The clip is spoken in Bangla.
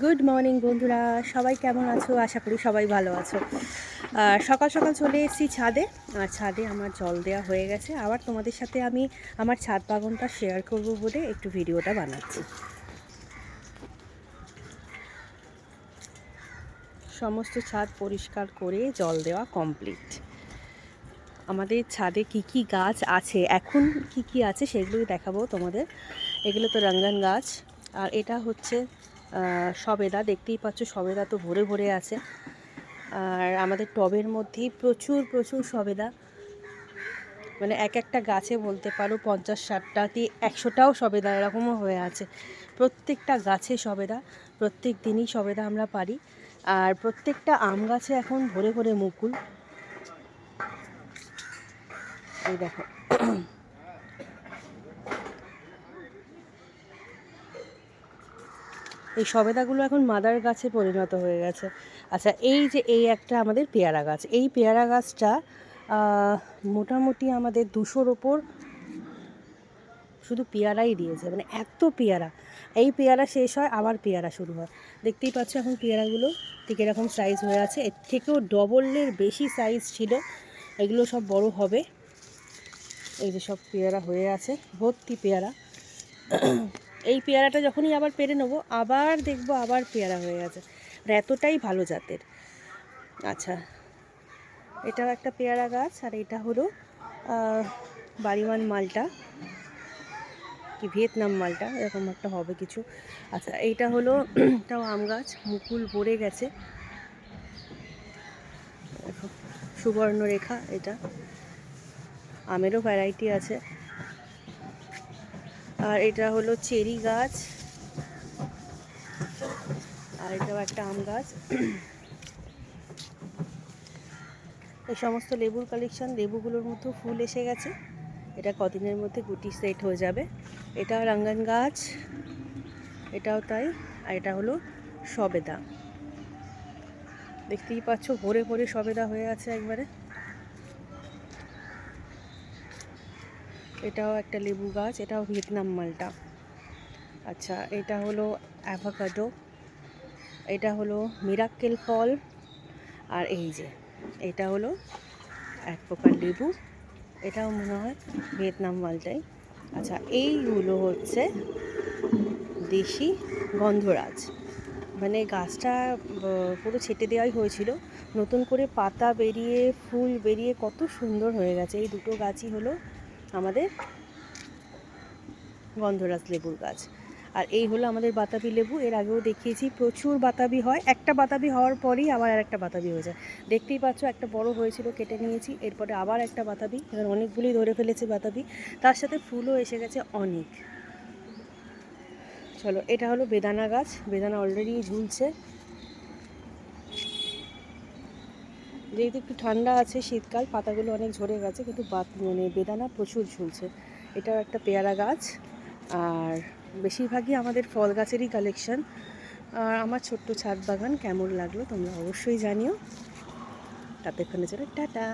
গুড মর্নিং বন্ধুরা, সবাই কেমন আছো? আশা করি সবাই ভালো আছো। সকাল সকাল চলে এসেছি ছাদে। আর ছাদে আমার জল দেওয়া হয়ে গেছে। আবার তোমাদের সাথে আমি আমার ছাদ বাগানটা শেয়ার করব বলে একটু ভিডিওটা বানাচ্ছি। সমস্ত ছাদ পরিষ্কার করে জল দেওয়া কমপ্লিট। আমাদের ছাদে কি কি গাছ আছে, এখন কি কি আছে সেগুলোই দেখাবো তোমাদের। এগুলো তো রঙ্গন গাছ, আর এটা হচ্ছে সবেদা। দেখতেই পাচ্ছ সবেদা তো ভরে ভরে আছে। আর আমাদের টবের মধ্যেই প্রচুর প্রচুর সবেদা, মানে এক একটা গাছে বলতে পারো 50-60টা কি 100টাও সবেদা এরকমও হয়ে আছে। প্রত্যেকটা গাছে সবেদা, প্রত্যেক দিনই সবেদা আমরা পারি। আর প্রত্যেকটা আম গাছে এখন ভরে ভরে মুকুল। এই দেখো, এই সবেদাগুলো এখন মাদার গাছে পরিণত হয়ে গেছে। আচ্ছা, এই একটা আমাদের পেয়ারা গাছ। এই পেয়ারা গাছটা মোটামুটি আমাদের 200-র ওপর শুধু পেয়ারাই দিয়েছে, মানে এত পেয়ারা। এই পেয়ারা শেষ হয় আবার পেয়ারা শুরু হয়। দেখতেই পাচ্ছ এখন পেয়ারাগুলো ঠিক এরকম সাইজ হয়ে আছে। এর থেকেও ডবলের বেশি সাইজ ছিল। এগুলো সব বড় হবে। এই যে সব পেয়ারা হয়ে আছে, ভর্তি পেয়ারা। এই পেয়ারাটা যখনই আবার পেরে নেবো, আবার দেখবো আবার পেয়ারা হয়ে গেছে। মানে এতটাই ভালো জাতের। আচ্ছা, এটাও একটা পেয়ারা গাছ। আর এটা হলো বাড়িওয়ান মালটা, কি ভিয়েতনাম মালটা এরকম একটা হবে কিছু। আচ্ছা, এইটা হলো এটাও আম গাছ, মুকুল ভরে গেছে। দেখো, সুবর্ণরেখা। এটা আমেরও ভ্যারাইটি আছে। আর এটা হলো চেরি গাছ। আর এটাও একটা আম গাছ। এই সমস্ত লেবুর কালেকশন। লেবুগুলোর মধ্যেও ফুল এসে গেছে। এটা কদিনের মধ্যে গুটি সেট হয়ে যাবে। এটাও রঙ্গন গাছ, এটাও তাই। আর এটা হলো সবেদা। দেখতেই পাচ্ছ ভরে ভরে সবেদা হয়ে আছে একবারে। এটাও একটা লেবু গাছ, এটাও ভিয়েতনাম মালটা। আচ্ছা, এটা হলো অ্যাভোকাডো, এটা হলো মিরাক্কেল ফল। আর এই যে এটা হলো এক প্রকার লেবু, এটাও মনে হয় ভিয়েতনাম মালটাই। আচ্ছা, এইগুলো হচ্ছে দেশি গন্ধরাজ। মানে গাছটা পুরো ছেটে দেওয়াই হয়েছিল, নতুন করে পাতা বেরিয়ে ফুল বেরিয়ে কত সুন্দর হয়ে গেছে। এই দুটো গাছই হলো আমাদের গন্ধরাজ লেবুর গাছ। আর এই হলো আমাদের বাতাবি লেবু। এর আগেও দেখিয়েছি, প্রচুর বাতাবি হয়। একটা বাতাবি হওয়ার পরেই আবার আর একটা বাতাবি হয়ে যায়। দেখতেই পাচ্ছ একটা বড় হয়েছিল, কেটে নিয়েছি। এরপরে আবার একটা বাতাবি, এখানে অনেকগুলি ধরে ফেলেছে বাতাবি। তার সাথে ফুলও এসে গেছে অনেক। চলো, এটা হলো বেদানা গাছ। বেদানা অলরেডি ঝুলছে, যেহেতু একটু ঠান্ডা আছে, শীতকাল, পাতাগুলো অনেক ঝরে গেছে, কিন্তু মানে বেদানা প্রচুর ঝুলছে। এটাও একটা পেয়ারা গাছ। আর বেশিরভাগই আমাদের ফল গাছেরই কালেকশন। আর আমার ছোট্ট ছাদ বাগান কেমন লাগলো তোমরা অবশ্যই জানিও। ততক্ষণের জন্য টাটা।